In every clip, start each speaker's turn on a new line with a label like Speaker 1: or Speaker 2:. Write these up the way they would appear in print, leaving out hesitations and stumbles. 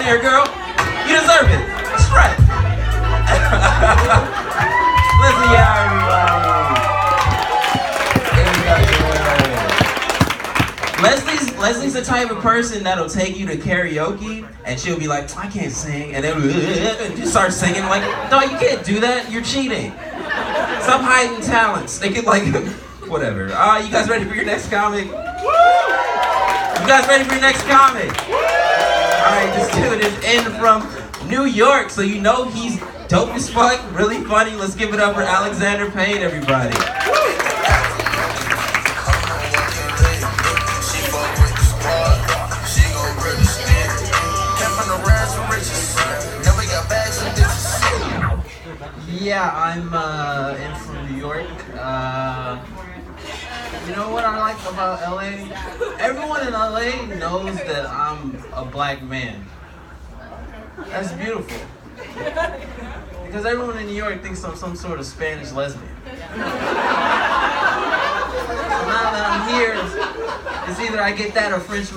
Speaker 1: here, girl. You deserve it. That's right. Listen, yeah, everybody. Leslie's the type of person that'll take you to karaoke and she'll be like, I can't sing, and then and just start singing. Like, no, you can't do that. You're cheating. Stop hiding talents. They could like, whatever. You guys ready for your next comic? You guys ready for your next comic? All right, this dude is in from New York, so you know he's dope as fuck, really funny. Let's give it up for Alexander Payne, everybody. Yeah, I'm in from New York. You know what I like about LA? Everyone in LA knows that I'm a black man. That's beautiful. Because everyone in New York thinks I'm some sort of Spanish lesbian. So now that I'm here, it's either I get that or French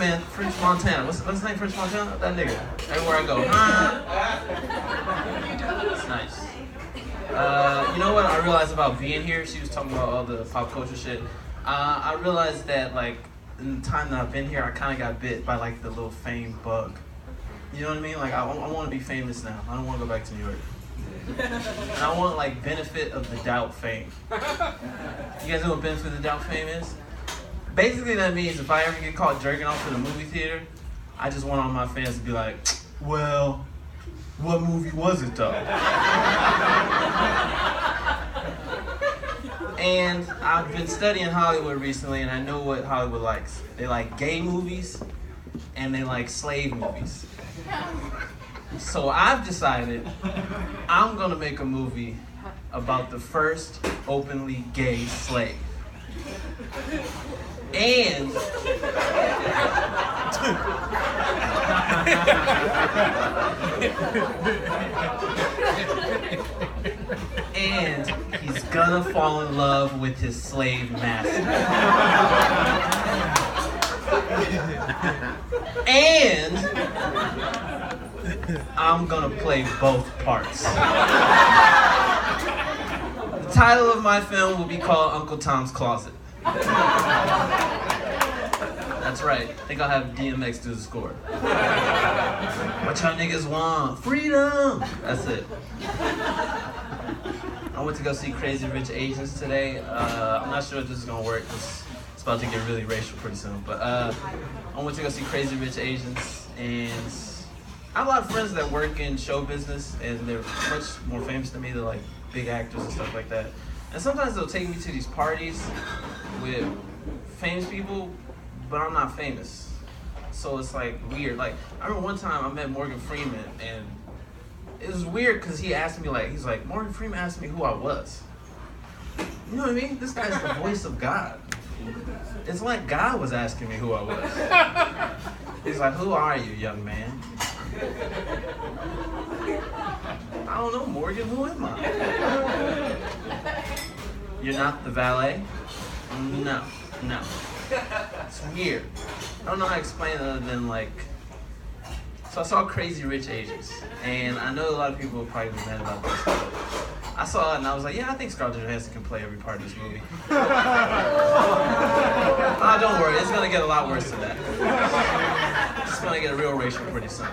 Speaker 1: Montana. What's his name? French Montana? That nigga. Everywhere I go. It's nice. You know what I realized about being here? She was talking about all the pop culture shit. I realized that like in the time that I've been here, I kind of got bit by like the little fame bug. You know what I mean? Like I want to be famous now. I don't want to go back to New York. And I want like benefit of the doubt fame. You guys know what benefit of the doubt fame is? Basically that means if I ever get caught jerking off in a movie theater, I just want all my fans to be like, well, what movie was it though? And I've been studying Hollywood recently, and I know what Hollywood likes. They like gay movies, and they like slave movies. So I've decided I'm gonna make a movie about the first openly gay slave. And he's gonna fall in love with his slave master. And I'm gonna play both parts. The title of my film will be called Uncle Tom's Closet. That's right. I think I'll have DMX do the score. What y'all niggas want? Freedom! That's it. I went to go see Crazy Rich Asians today. I'm not sure if this is gonna work. It's about to get really racial pretty soon. But I went to go see Crazy Rich Asians, and I have a lot of friends that work in show business, and they're much more famous than me. They're like big actors and stuff like that. And sometimes they'll take me to these parties with famous people, but I'm not famous. So it's like weird. Like I remember one time I met Morgan Freeman, and it was weird because he asked me he's like, Morgan Freeman asked me who I was. You know what I mean? This guy's the voice of God. It's like God was asking me who I was. He's like, who are you, young man? I don't know, Morgan, who am I? You're not the valet? No. It's weird. I don't know how to explain it other than so I saw Crazy Rich Asians, and I know a lot of people will probably be mad about this, but I saw it and I was like, yeah, I think Scarlett Johansson can play every part of this movie. Don't worry, it's gonna get a lot worse than that. It's gonna get real racial pretty soon.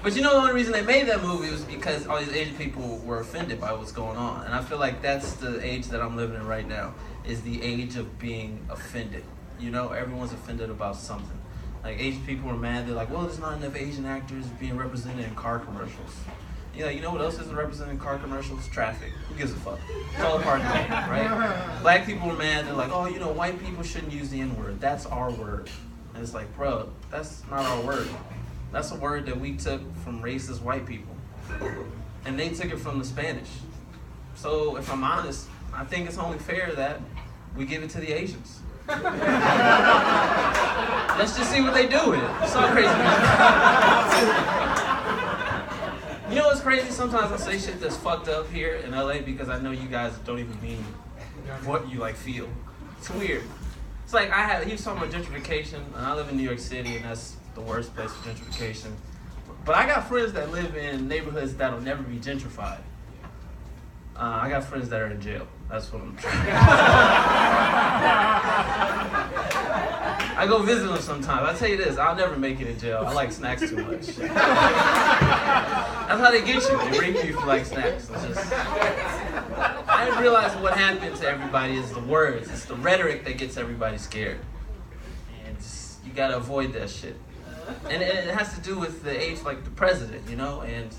Speaker 1: But you know the only reason they made that movie was because all these Asian people were offended by what's going on. And I feel like that's the age that I'm living in right now, is the age of being offended. You know, everyone's offended about something. Like Asian people are mad, they're like, well, there's not enough Asian actors being represented in car commercials. You know what else isn't represented in car commercials? Traffic. Who gives a fuck? It's all a part of the game, right? Black people are mad, they're like, oh, white people shouldn't use the N-word. That's our word. And it's like, bro, that's not our word. That's a word that we took from racist white people. And they took it from the Spanish. So if I'm honest, I think it's only fair that we give it to the Asians. Let's just see what they do with it. It's so crazy. You know what's crazy? Sometimes I say shit that's fucked up here in LA because I know you guys don't even mean what you feel. It's weird. It's like he was talking about gentrification, and I live in New York City, and that's the worst place for gentrification. But I got friends that live in neighborhoods that'll never be gentrified. I got friends that are in jail. That's what I'm trying to I go visit them sometimes. I'll tell you this, I'll never make it in jail. I like snacks too much. That's how they get you. They rape you if you like snacks. I didn't realize what happened to everybody is the words. It's the rhetoric that gets everybody scared. And you gotta avoid that shit. And it has to do with the age, like the president, you know? And,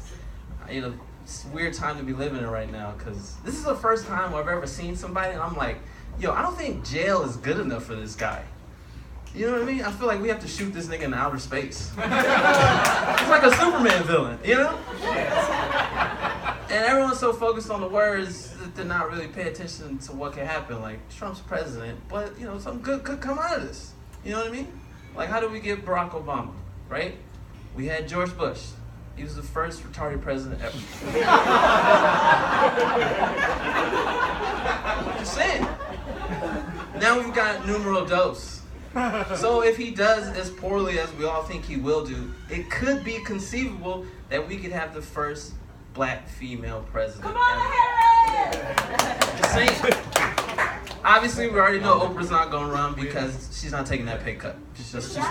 Speaker 1: you know, it's a weird time to be living in right now, because this is the first time I've ever seen somebody and I'm like, yo, I don't think jail is good enough for this guy. You know what I mean? I feel like we have to shoot this nigga in outer space. It's like a Superman villain, you know? And everyone's so focused on the words that they're not really paying attention to what can happen. Like, Trump's president, but, you know, something good could come out of this. You know what I mean? Like, how did we get Barack Obama, right? We had George Bush. He was the first retarded president ever. Just saying. Now we've got numero dos. So if he does as poorly as we all think he will do, it could be conceivable that we could have the first black female president
Speaker 2: Come on,
Speaker 1: ever. Just saying. Obviously, we already know Oprah's not going to run because she's not taking that pay cut. She's not.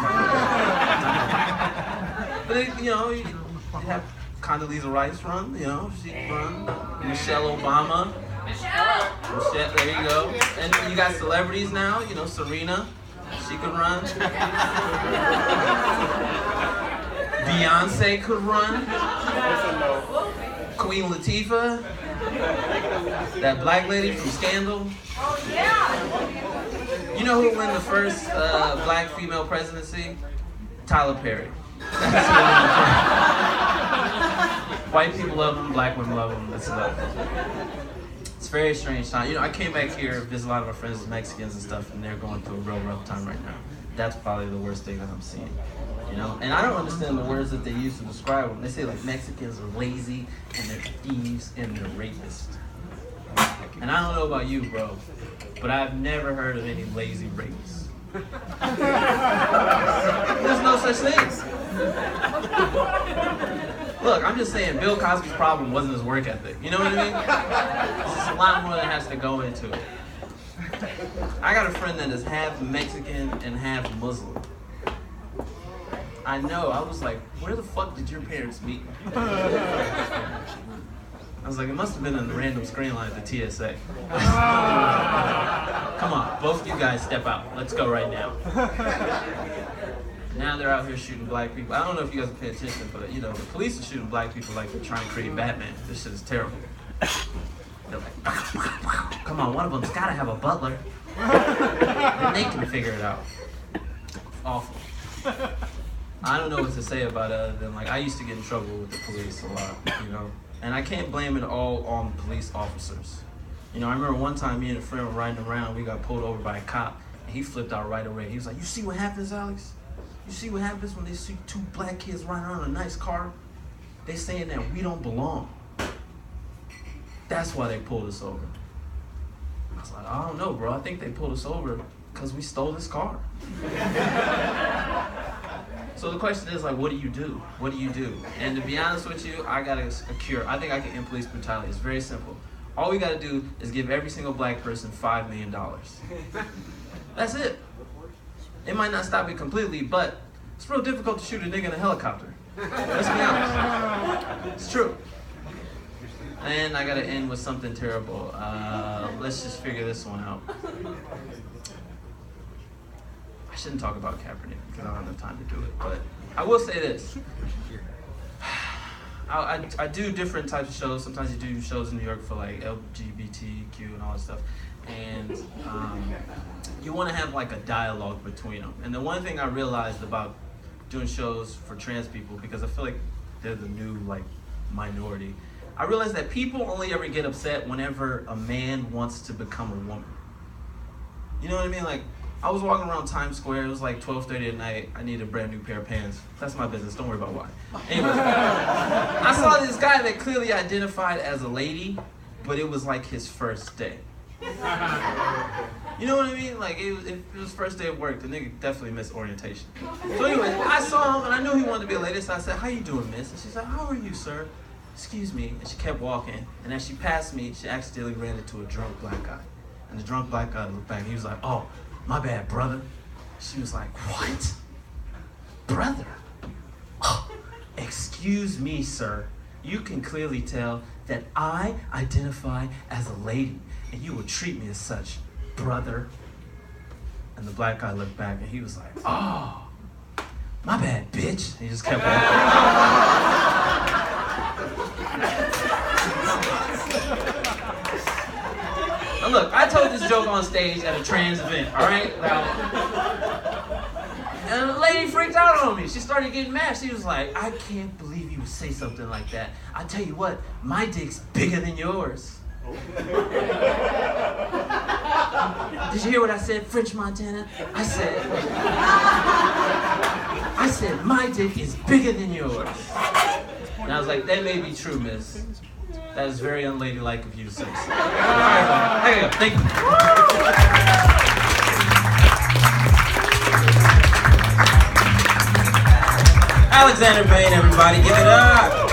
Speaker 1: But you know, you have Condoleezza Rice run. You know, she can run. Michelle Obama. Michelle, there you go. And you got celebrities now. You know, Serena. She could run. Beyonce could run. Queen Latifah. That black lady from Scandal.
Speaker 2: Oh, yeah.
Speaker 1: You know who won the first black female presidency? Tyler Perry. White people love him, black women love him. That's enough. It's a very strange time. You know, I came back here, visit a lot of my friends, Mexicans and stuff, and they're going through a real rough time right now. That's probably the worst thing that I'm seeing. You know, and I don't understand the words that they use to describe them. They say like Mexicans are lazy and they're thieves and they're rapists. And I don't know about you, bro, but I've never heard of any lazy rapists. There's no such thing. Look, I'm just saying, Bill Cosby's problem wasn't his work ethic. You know what I mean? There's just a lot more that has to go into it. I got a friend that is half Mexican and half Muslim. I know, I was like, where the fuck did your parents meet? I was like, it must have been in the random screen line at the TSA. Come on, both of you guys step out. Let's go right now. Now they're out here shooting black people. I don't know if you guys pay attention, but you know, the police are shooting black people like they're trying to create Batman. This shit is terrible. They're like, come on, one of them's gotta have a butler. And they can figure it out. Awful. I don't know what to say about it other than like I used to get in trouble with the police a lot, you know? And I can't blame it all on police officers. You know, I remember one time me and a friend were riding around, we got pulled over by a cop, and he flipped out right away. He was like, you see what happens, Alex? You see what happens when they see two black kids riding around in a nice car? They saying that we don't belong. That's why they pulled us over. I was like, I don't know, bro. I think they pulled us over because we stole this car. So the question is, like, what do you do? What do you do? And to be honest with you, I got a cure. I think I can end police brutality. It's very simple. All we got to do is give every single black person $5 million. That's it. It might not stop it completely, but it's real difficult to shoot a nigga in a helicopter. Let's be honest. It's true. And I got to end with something terrible. Let's just figure this one out. I shouldn't talk about Kaepernick because I don't have enough time to do it, but I will say this. I do different types of shows. Sometimes you do shows in New York for like LGBTQ and all that stuff. And you want to have like a dialogue between them. And the one thing I realized about doing shows for trans people, because I feel like they're the new like minority, I realized that people only ever get upset whenever a man wants to become a woman. You know what I mean? Like, I was walking around Times Square, it was like 12:30 at night, I needed a brand new pair of pants. That's my business, don't worry about why. Anyways, I saw this guy that clearly identified as a lady, but it was like his first day. You know what I mean? Like, if it was first day of work, the nigga definitely missed orientation. So anyway, I saw him, and I knew he wanted to be a lady, so I said, how you doing, miss? And she's like, how are you, sir? Excuse me. And she kept walking, and as she passed me, she accidentally ran into a drunk black guy. And the drunk black guy looked back, and he was like, oh, my bad, brother. She was like, what? Brother? Oh, excuse me, sir. You can clearly tell that I identify as a lady, and you will treat me as such, brother. And the black guy looked back, and he was like, oh, my bad, bitch. And he just kept walking. Now look, I told this joke on stage at a trans event, all right? Now, and the lady freaked out on me. She started getting mad. She was like, I can't believe you would say something like that. I tell you what, my dick's bigger than yours. Did you hear what I said, French Montana? I said, my dick is bigger than yours. And I was like, that may be true, miss. That is very unladylike of you to say so. All right, there you go. Thank you. Alexander Bain, everybody, give it up.